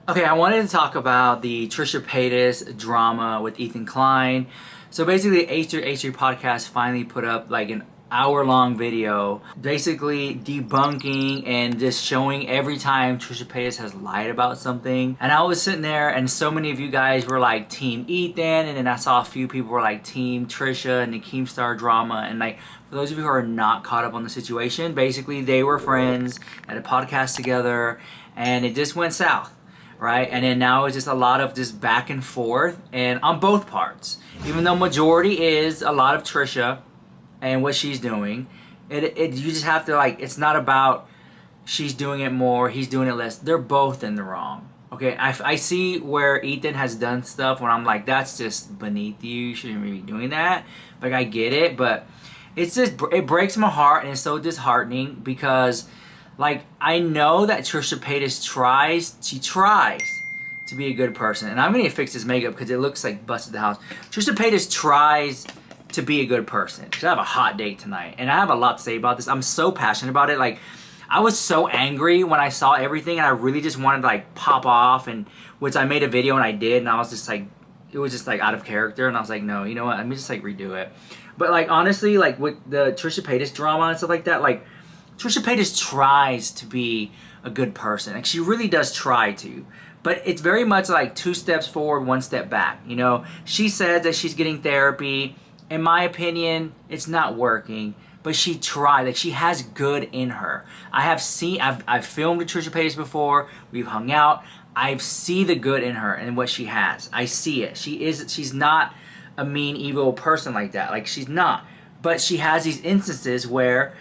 Okay, I wanted to talk about the Trisha Paytas drama with Ethan Klein. So basically, H3 Podcast finally put up like an hour-long video basically debunking and just showing every time Trisha Paytas has lied about something. And I was sitting there and so many of you guys were like Team Ethan, and then I saw a few people were like Team Trisha and the Keemstar drama. And like, for those of you who are not caught up on the situation, basically they were friends, had a podcast together, and it just went south. Right? And then now it's just a lot of just back and forth and on both parts. Even though majority is a lot of Trisha and what she's doing, you just have to like, it's not about she's doing it more, he's doing it less. They're both in the wrong. Okay, I see where Ethan has done stuff when I'm like, that's just beneath you, you shouldn't really be doing that. Like, I get it, but it's just, it breaks my heart and it's so disheartening because like, I know that Trisha Paytas tries to be a good person. And I'm going to fix his makeup because it looks like busted the house. Trisha Paytas tries to be a good person. I have a hot date tonight. And I have a lot to say about this. I'm so passionate about it. Like, I was so angry when I saw everything. And I really just wanted to, like, pop off. And which I made a video and I did. And I was just like, it was just, like, out of character. And I was like, no, you know what? Let me just, like, redo it. But, like, honestly, like, with the Trisha Paytas drama and stuff like that, like, Trisha Paytas tries to be a good person. Like, she really does try to. But it's very much like 2 steps forward, 1 step back. You know, she says that she's getting therapy. In my opinion, it's not working. But she tried. Like, she has good in her. I've filmed with Trisha Paytas before. We've hung out. I see the good in her and what she has. I see it. She's not a mean, evil person like that. Like, she's not. But she has these instances where,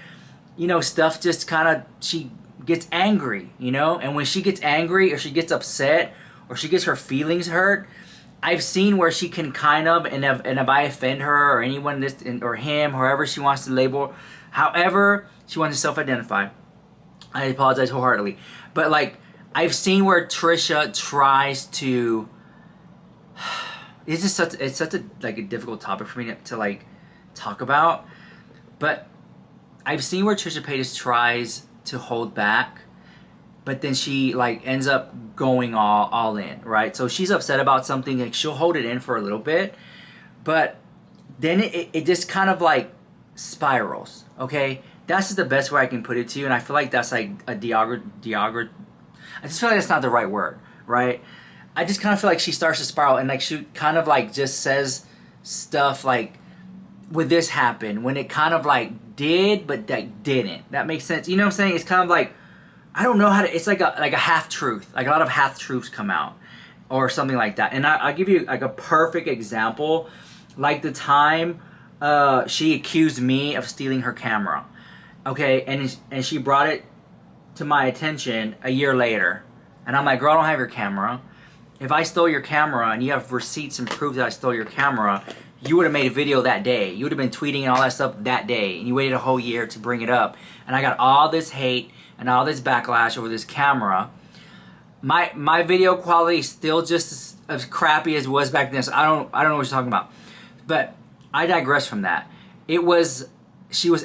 you know, stuff just kind of, she gets angry, you know? And when she gets angry or she gets upset or she gets her feelings hurt, I've seen where she can kind of, and if I offend her or anyone, or him, whoever she wants to label, however she wants to self-identify, I apologize wholeheartedly. But, like, I've seen where Trisha tries to, it's such a, like, a difficult topic for me to like, talk about. But I've seen where Trisha Paytas tries to hold back, but then she like ends up going all in, right? So she's upset about something, like she'll hold it in for a little bit, but then it just kind of like spirals, okay? That's just the best way I can put it to you, and I feel like that's like a I just feel like that's not the right word, right? I just kind of feel like she starts to spiral, and like she kind of like just says stuff like, would this happen, when it kind of like did, but that didn't. That makes sense. You know what I'm saying? It's kind of like, I don't know how to, it's like a half-truth. Like, a lot of half-truths come out or something like that. And I'll give you like a perfect example. Like the time she accused me of stealing her camera. Okay, and she brought it to my attention a year later. And I'm like, girl, I don't have your camera. If I stole your camera and you have receipts and proof that I stole your camera, you would have made a video that day. You would have been tweeting and all that stuff that day. And you waited a whole year to bring it up. And I got all this hate and all this backlash over this camera. My video quality is still just as crappy as it was back then. So I don't know what you're talking about. But I digress from that. She was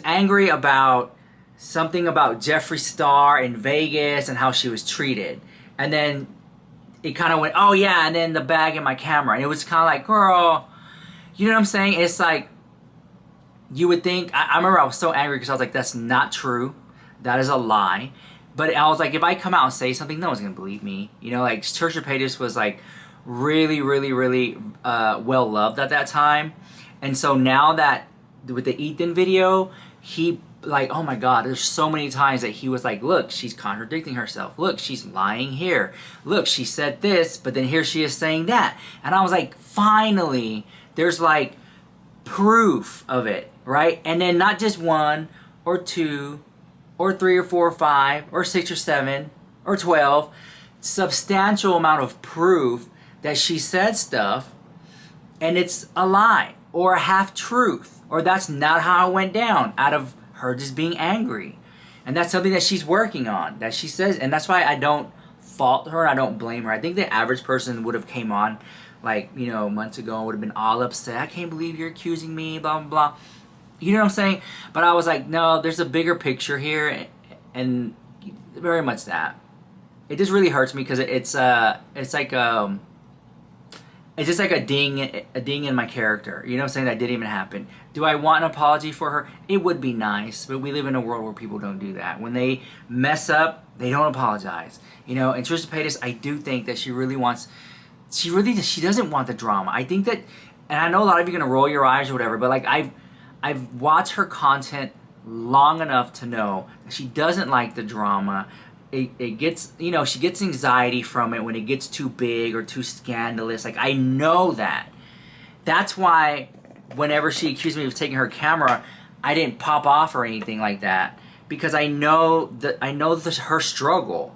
angry about something about Jeffree Star in Vegas and how she was treated. And then it kind of went, oh yeah, and then the bag in my camera. And it was kind of like, girl, you know what I'm saying? It's like, you would think, I remember I was so angry because I was like, that's not true. That is a lie. But I was like, if I come out and say something, no one's going to believe me. You know, like, Trisha Paytas was like really, really, really well loved at that time. And so now that, with the Ethan video, he, like, oh my God, there's so many times that he was like, look, she's contradicting herself. Look, she's lying here. Look, she said this, but then here she is saying that. And I was like, finally, there's like proof of it, right? And then not just 1 or 2 or 3 or 4 or 5 or 6 or 7 or 12, substantial amount of proof that she said stuff and it's a lie or a half-truth, or that's not how it went down, out of her just being angry. And that's something that she's working on, that she says, and that's why I don't fault her, I don't blame her. I think the average person would have came on like, you know, months ago and would have been all upset. I can't believe you're accusing me, blah, blah, blah. You know what I'm saying? But I was like, no, there's a bigger picture here, and very much that. it just really hurts me because it's like it's just like a ding in my character. You know what I'm saying? That didn't even happen. Do I want an apology for her? It would be nice, but we live in a world where people don't do that. When they mess up, they don't apologize. You know, and Trisha Paytas, I do think that she doesn't want the drama. I think that, and I know a lot of you are gonna roll your eyes or whatever, but like I've watched her content long enough to know that she doesn't like the drama. It gets, you know, she gets anxiety from it when it gets too big or too scandalous. Like, I know that. That's why whenever she accused me of taking her camera, I didn't pop off or anything like that, because I know her struggle,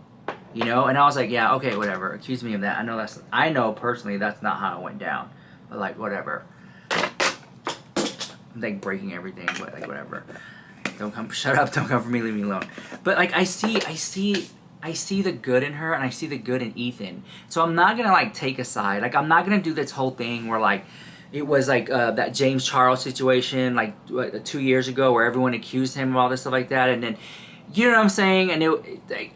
you know. And I was like, yeah, okay, whatever. Accuse me of that. I know personally that's not how it went down, but like, whatever. I'm like breaking everything, but like, whatever. Shut up, don't come for me, leave me alone. But like, I see the good in her, and I see the good in Ethan. So I'm not gonna like take a side. Like, I'm not gonna do this whole thing where like, it was like that James Charles situation like 2 years ago where everyone accused him of all this stuff like that, and then, you know what I'm saying? And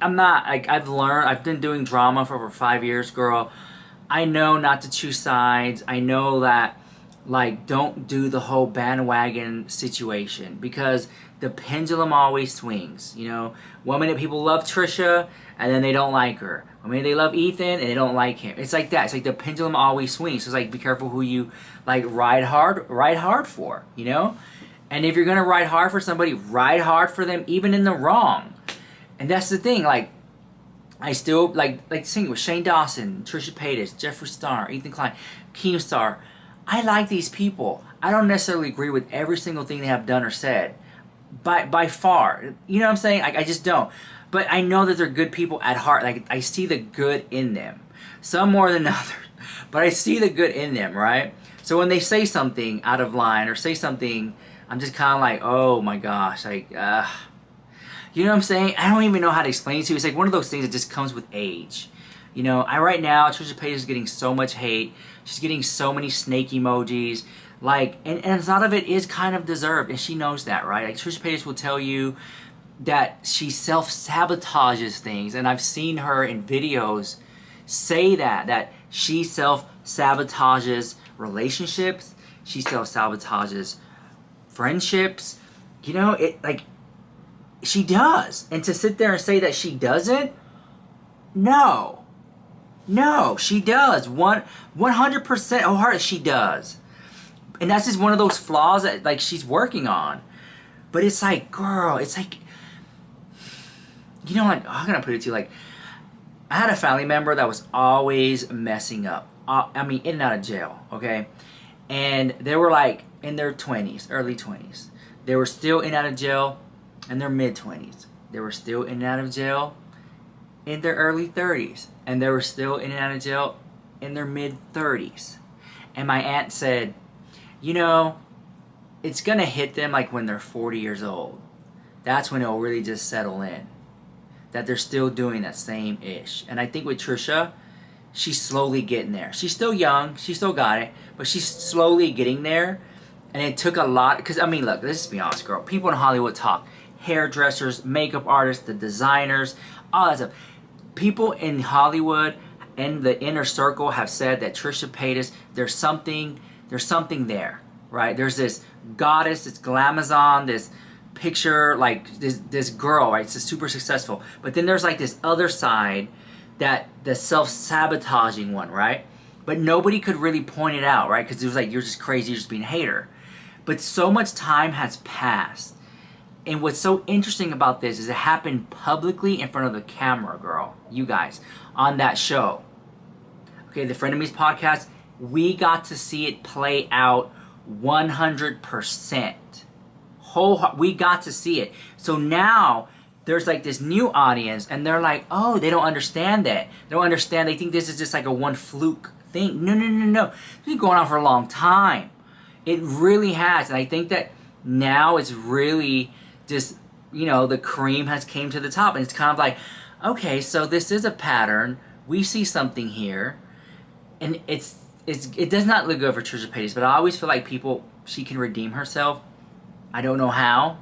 I'm not, like, I've been doing drama for over 5 years, girl. I know not to choose sides. I know that, like, don't do the whole bandwagon situation, because the pendulum always swings, you know. 1 minute people love Trisha and then they don't like her. 1 minute they love Ethan and they don't like him. It's like that. It's like the pendulum always swings. So it's like, be careful who you like ride hard for, you know. And if you're gonna ride hard for somebody, ride hard for them even in the wrong. And that's the thing. Like, I still like singing with Shane Dawson, Trisha Paytas, Jeffree Star, Ethan Klein, Keemstar. I like these people. I don't necessarily agree with every single thing they have done or said, by far. You know what I'm saying? I just don't. But I know that they're good people at heart. Like, I see the good in them. Some more than others. But I see the good in them, right? So when they say something out of line or say something, I'm just kind of like, oh my gosh, like, you know what I'm saying? I don't even know how to explain it to you. It's like one of those things that just comes with age. You know, right now, Trisha Paytas is getting so much hate. She's getting so many snake emojis. Like, and a lot of it is kind of deserved, and she knows that, right? Like, Trisha Paytas will tell you that she self-sabotages things, and I've seen her in videos say that she self-sabotages relationships, she self-sabotages friendships. You know, it, like, she does. And to sit there and say that she doesn't, no, she does. 100% of her, she does. And that's just one of those flaws that, like, she's working on. But it's like, girl, it's like, you know, like, how can I put it to you? Like, I had a family member that was always messing up. I mean, in and out of jail, okay? And they were like in their 20s, early 20s. They were still in and out of jail in their mid-20s. They were still in and out of jail in their early 30s. And they were still in and out of jail in their mid-30s. And my aunt said, you know, it's going to hit them like when they're 40 years old. That's when it'll really just settle in. That they're still doing that same ish. And I think with Trisha, she's slowly getting there. She's still young. She still got it. But she's slowly getting there. And it took a lot. Because, I mean, look, let's just be honest, girl. People in Hollywood talk. Hairdressers, makeup artists, the designers, all that stuff. People in Hollywood and the inner circle have said that Trisha Paytas, there's something there, right? There's this goddess, this glamazon, this picture, like this girl, right? It's super successful. But then there's like this other side, that the self-sabotaging one, right? But nobody could really point it out, right? Because it was like, you're just crazy, you're just being a hater. But so much time has passed. And what's so interesting about this is it happened publicly in front of the camera, girl. You guys, on that show. Okay, the Frenemies podcast, we got to see it play out 100%. We got to see it. So now there's like this new audience, and they're like, oh, they don't understand that. They don't understand. They think this is just like a one fluke thing. No. It's been going on for a long time. It really has. And I think that now it's really just, you know, the cream has came to the top. And it's kind of like, okay, so this is a pattern. We see something here. And it does not look good for Trisha Paytas, but I always feel like she can redeem herself. I don't know how.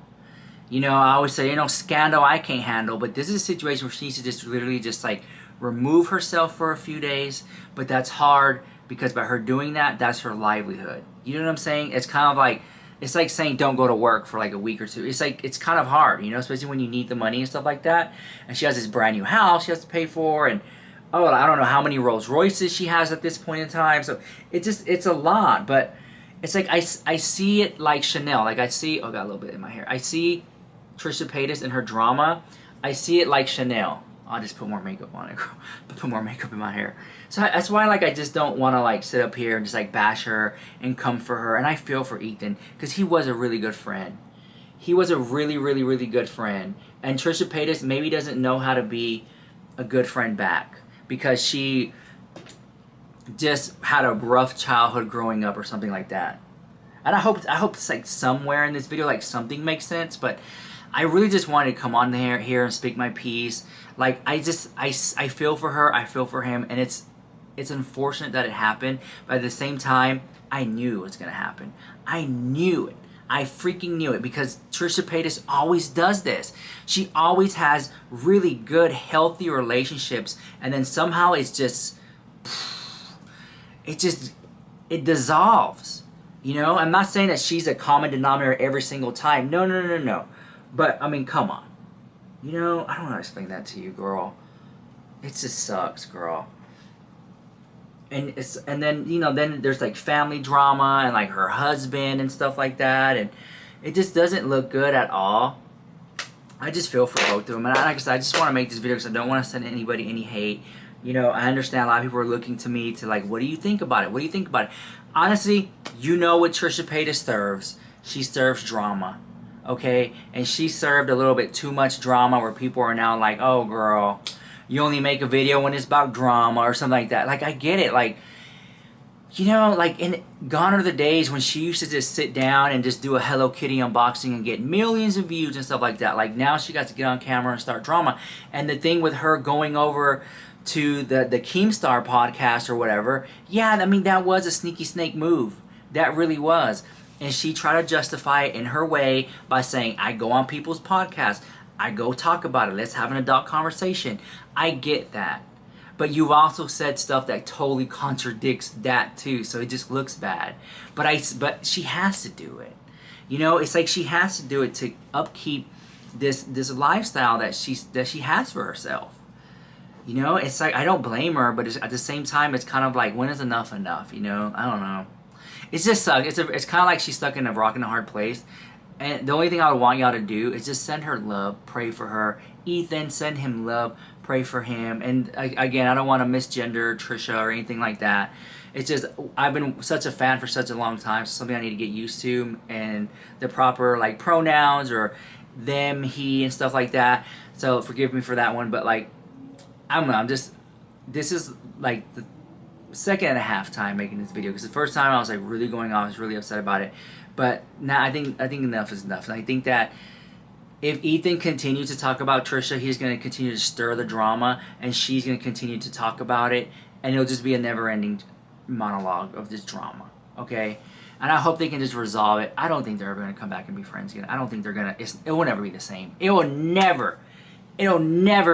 You know, I always say, you know, scandal I can't handle, but this is a situation where she needs to just literally just like remove herself for a few days, but that's hard because by her doing that, that's her livelihood. You know what I'm saying? It's kind of like, it's like saying don't go to work for like a week or two. It's like, it's kind of hard, you know, especially when you need the money and stuff like that. And she has this brand new house she has to pay for, and oh, I don't know how many Rolls Royces she has at this point in time. So it's a lot, but it's like I see it like Chanel. Like I see, oh, got a little bit in my hair. I see Trisha Paytas and her drama. I see it like Chanel. I'll just put more makeup on it. Put more makeup in my hair. So that's why, like, I just don't want to like sit up here and just like bash her and come for her. And I feel for Ethan because he was a really good friend. He was a really, really, really good friend. And Trisha Paytas maybe doesn't know how to be a good friend back because she just had a rough childhood growing up or something like that. And I hope it's like somewhere in this video like something makes sense, but I really just wanted to come on here and speak my piece. Like I feel for her, I feel for him, and it's unfortunate that it happened, but at the same time, I knew it was gonna happen. I knew it. I freaking knew it because Trisha Paytas always does this. She always has really good, healthy relationships, and then somehow it dissolves. You know, I'm not saying that she's a common denominator every single time. No. But I mean, come on. You know, I don't know how to explain that to you, girl. It just sucks, girl. And then, you know, then there's like family drama and like her husband and stuff like that, and it just doesn't look good at all. I just feel for both of them, and like I said, I just want to make this video because I don't want to send anybody any hate. You know, I understand a lot of people are looking to me to like, what do you think about it? What do you think about it? Honestly, you know what Trisha Paytas serves. She serves drama. Okay, and she served a little bit too much drama where people are now like, oh girl, you only make a video when it's about drama or something like that. Like, I get it. Like, you know, like, gone are the days when she used to just sit down and just do a Hello Kitty unboxing and get millions of views and stuff like that. Like, now she got to get on camera and start drama. And the thing with her going over to the Keemstar podcast or whatever, yeah, I mean, that was a sneaky snake move. That really was. And she tried to justify it in her way by saying, I go on people's podcasts. I go talk about it. Let's have an adult conversation. I get that. But you've also said stuff that totally contradicts that too. So it just looks bad. But she has to do it. You know, it's like she has to do it to upkeep this lifestyle that she has for herself. You know, it's like, I don't blame her, but at the same time, it's kind of like, when is enough enough? You know, I don't know. It's just sucks. It's kind of like she's stuck in a rock and a hard place. And the only thing I would want y'all to do is just send her love, pray for her. Ethan, send him love, pray for him. And again, I don't want to misgender Trisha or anything like that. It's just, I've been such a fan for such a long time. So something I need to get used to, and the proper like pronouns or them, he, and stuff like that. So forgive me for that one. But like, I don't know. This is like the second and a half time making this video, because the first time I was like really going off, I was really upset about it, but now I think enough is enough. And I think that if Ethan continues to talk about Trisha, he's going to continue to stir the drama, and she's going to continue to talk about it, and it'll just be a never-ending monologue of this drama. Okay, and I hope they can just resolve it. I don't think they're ever going to come back and be friends again. I don't think they're gonna. It will never be the same. It'll never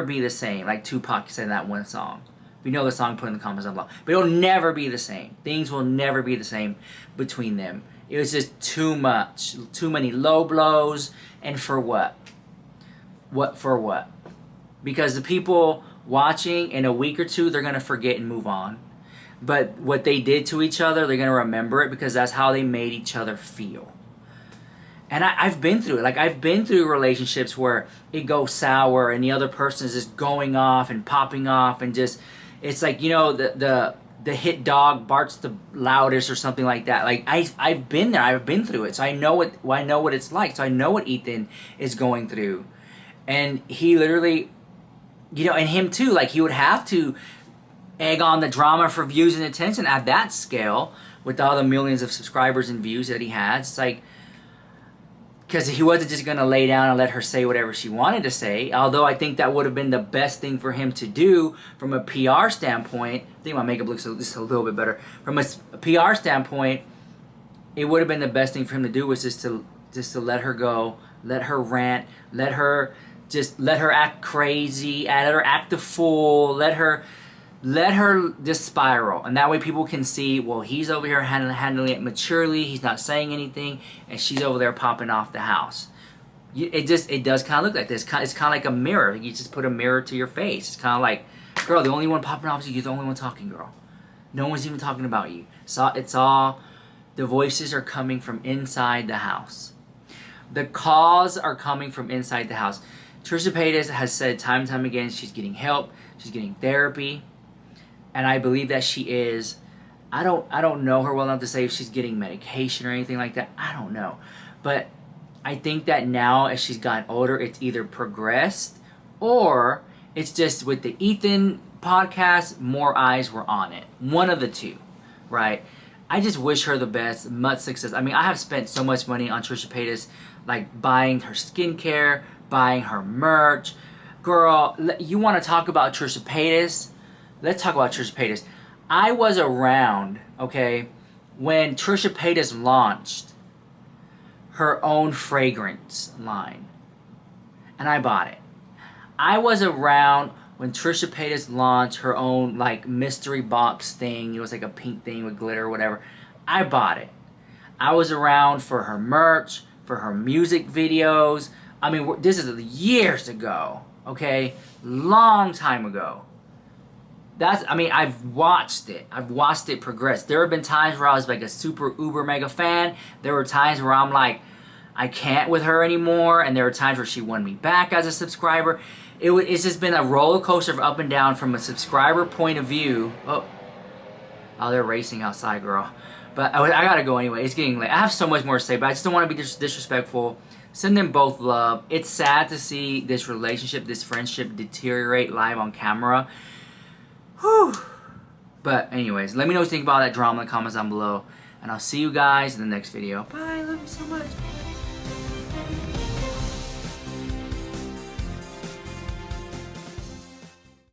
be the same. Like Tupac said in that one song. If you know the song, put in the comments down below. But it'll never be the same. Things will never be the same between them. It was just too much. Too many low blows. And for what? For what? Because the people watching in a week or two, they're going to forget and move on. But what they did to each other, they're going to remember it because that's how they made each other feel. And I've been through it. Like, I've been through relationships where it goes sour and the other person is just going off and popping off and just... It's like, you know, the hit dog barks the loudest or something like that. Like, I've been there. I've been through it. So I know what it's like. So I know what Ethan is going through. And he literally, you know, and him too, like, he would have to egg on the drama for views and attention at that scale with all the millions of subscribers and views that he has. It's like, because he wasn't just going to lay down and let her say whatever she wanted to say. Although I think that would have been the best thing for him to do from a PR standpoint. I think my makeup looks just a little bit better. From a PR standpoint, it would have been the best thing for him to do was just to let her go, let her rant, let her just let her act crazy, let her act the fool, let her just spiral. And that way people can see, well, he's over here handling it maturely, he's not saying anything, and she's over there popping off the house. It does kind of look like this. It's kind of like a mirror. You just put a mirror to your face. It's kind of like, girl, the only one popping off is you. You're the only one talking, girl. No one's even talking about you. So it's all, the voices are coming from inside the house. The calls are coming from inside the house. Trisha Paytas has said time and time again she's getting help, she's getting therapy, and I believe that she is. I don't know her well enough to say if she's getting medication or anything like that. I don't know. But I think that now as she's gotten older, it's either progressed or it's just with the Ethan podcast, more eyes were on it. One of the two, right? I just wish her the best, much success. I mean, I have spent so much money on Trisha Paytas, like buying her skincare, buying her merch. Girl, you want to talk about Trisha Paytas? Let's talk about Trisha Paytas. I was around, okay, when Trisha Paytas launched her own fragrance line, and I bought it. I was around when Trisha Paytas launched her own like mystery box thing. It was like a pink thing with glitter or whatever. I bought it. I was around for her merch, for her music videos. I mean, this is years ago, okay? Long time ago. I've watched it. I've watched it progress. There have been times where I was like a super uber mega fan. There were times where I'm like, I can't with her anymore. And there were times where she won me back as a subscriber. It's just been a roller coaster of up and down from a subscriber point of view. Oh, they're racing outside, girl. But I gotta go anyway. It's getting late. I have so much more to say, but I just don't want to be disrespectful. Send them both love. It's sad to see this relationship, this friendship deteriorate live on camera. Whew. But anyways, let me know what you think about that drama in the comments down below. And I'll see you guys in the next video. Bye. Love you so much.